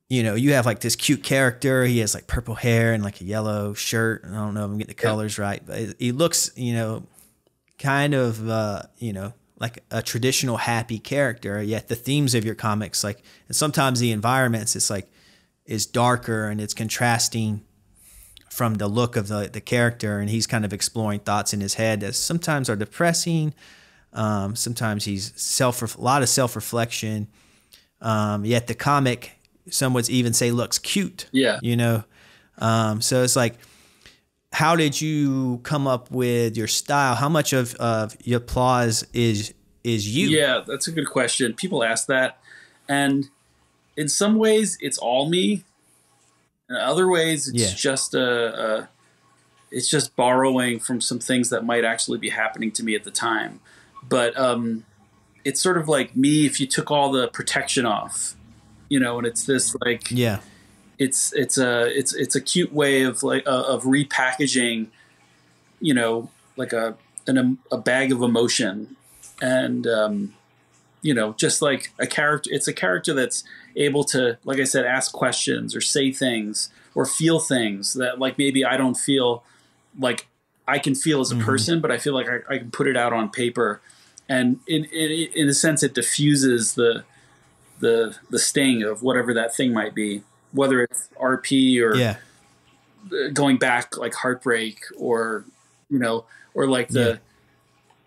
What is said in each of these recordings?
you know, you have like this cute character. He has like purple hair and like a yellow shirt. I don't know if I'm getting the Yeah. colors right, but he looks, you know, kind of, you know, like a traditional happy character. Yet the themes of your comics, like, and sometimes the environments, it's like, is darker and it's contrasting from the look of the character. And he's kind of exploring thoughts in his head that sometimes are depressing. Sometimes he's a lot of self-reflection. Yet the comic, some would even say, looks cute, Yeah. you know? So it's like, how did you come up with your style? How much of your applause is you? Yeah, that's a good question. People ask that. And in some ways, it's all me. In other ways, Yeah. it's just borrowing from some things that might actually be happening to me at the time. But it's sort of like me if you took all the protection off, you know, and it's this like Yeah. it's a cute way of like of repackaging, you know, like a bag of emotion, and you know, just like a character. It's a character that's able to, like I said, ask questions or say things or feel things that like maybe I don't feel like I can feel as a Mm-hmm. person, but I feel like I can put it out on paper, and in a sense, it diffuses the sting of whatever that thing might be, whether it's RP or Yeah. going back like heartbreak, or you know, or like Yeah.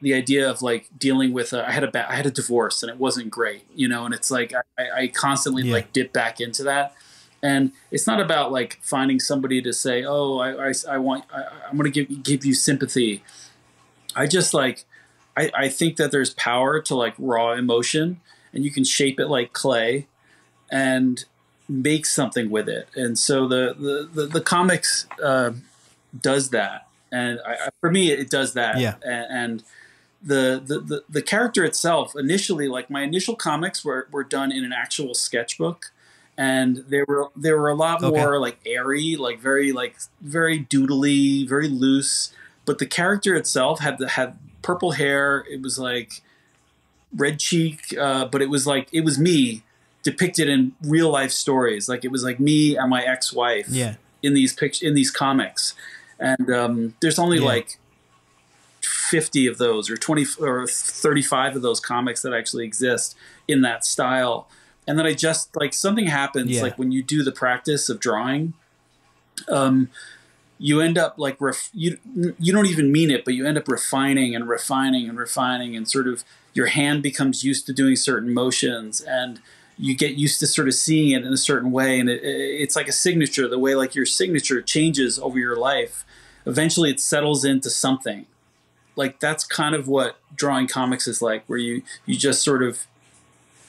the idea of like dealing with I had a divorce and it wasn't great, you know, and it's like I constantly Yeah. like dip back into that. And it's not about like finding somebody to say, oh, I'm going to give you sympathy. I just like, I think that there's power to like raw emotion, and you can shape it like clay and make something with it. And so the comics does that. And for me, it does that. Yeah. And the character itself, initially, like my initial comics were done in an actual sketchbook, and they were a lot Okay. more like airy, like very doodly, very loose. But the character itself had purple hair. It was like red cheek, but it was like it was me depicted in real life stories. Like it was like me and my ex wife Yeah. in these comics, and there's only Yeah. like 50 of those or 20 or 35 of those comics that actually exist in that style. And then I just like something happens Yeah. like when you do the practice of drawing, you end up like you don't even mean it, but you end up refining and refining and refining, and sort of your hand becomes used to doing certain motions, and you get used to sort of seeing it in a certain way, and it's like a signature. The way like your signature changes over your life, eventually it settles into something. Like that's kind of what drawing comics is like, where you just sort of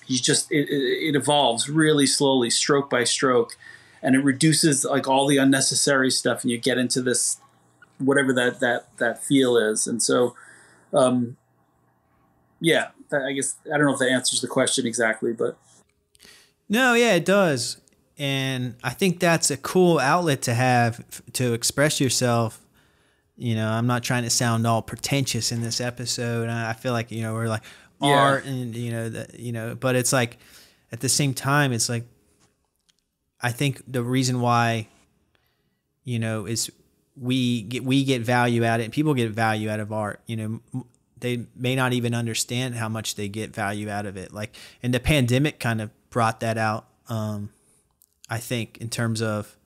it evolves really slowly, stroke by stroke, and it reduces like all the unnecessary stuff, and you get into this whatever that feel is. And so yeah, I guess I don't know if that answers the question exactly, but No, yeah, it does. And I think that's a cool outlet to have to express yourself. You know, I'm not trying to sound all pretentious in this episode. I feel like, you know, we're like yeah, art and, you know, but it's like at the same time, it's like, I think the reason why, you know, is we get value out of it, and people get value out of art. You know, they may not even understand how much they get value out of it. Like, and the pandemic kind of brought that out. I think in terms of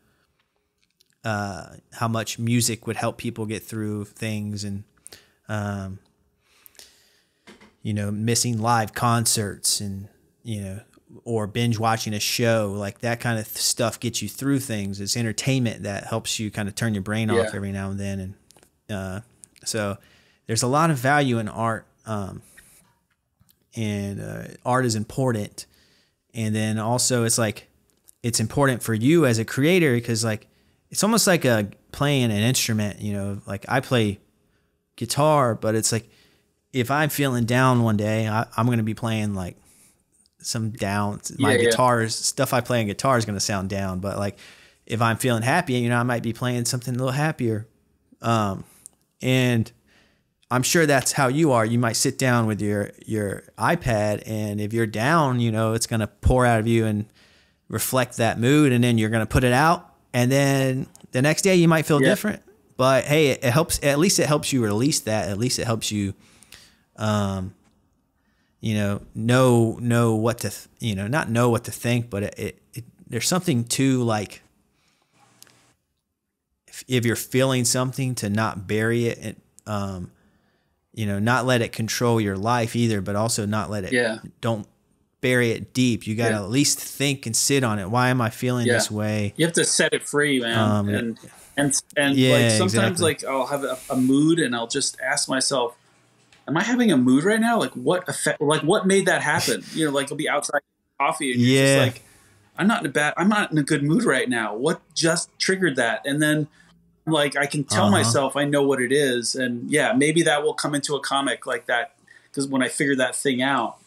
how much music would help people get through things, and you know, missing live concerts, and you know, or binge watching a show, like that kind of stuff gets you through things. It's entertainment that helps you kind of turn your brain yeah, off every now and then. And so there's a lot of value in art, and art is important. And then also it's like, it's important for you as a creator, because like, it's almost like a playing an instrument, you know, like I play guitar, but it's like, if I'm feeling down one day, I'm going to be playing like some down. My yeah, yeah, guitars, stuff I play on guitar is going to sound down, but like if I'm feeling happy, you know, I might be playing something a little happier. And I'm sure that's how you are. You might sit down with your iPad, and if you're down, you know, it's going to pour out of you. And reflect that mood, and then you're going to put it out, and then the next day you might feel Yeah. different. But hey, it helps. At least it helps you release that. At least it helps you, know what to, not know what to think, but there's something to, like, if you're feeling something, to not bury it, and not let it control your life either, but also not let it, Yeah. don't bury it deep. You got to at least think and sit on it. Why am I feeling this way? You have to set it free, man. And Yeah, like sometimes exactly. like I'll have a mood and I'll just ask myself, am I having a mood right now? Like what effect, like what made that happen? Like I'll be outside coffee and you're just Yeah. like, I'm not in a good mood right now. What just triggered that? And then like I can tell Uh-huh. myself I know what it is, and yeah, maybe that will come into a comic like that, because when I figure that thing out.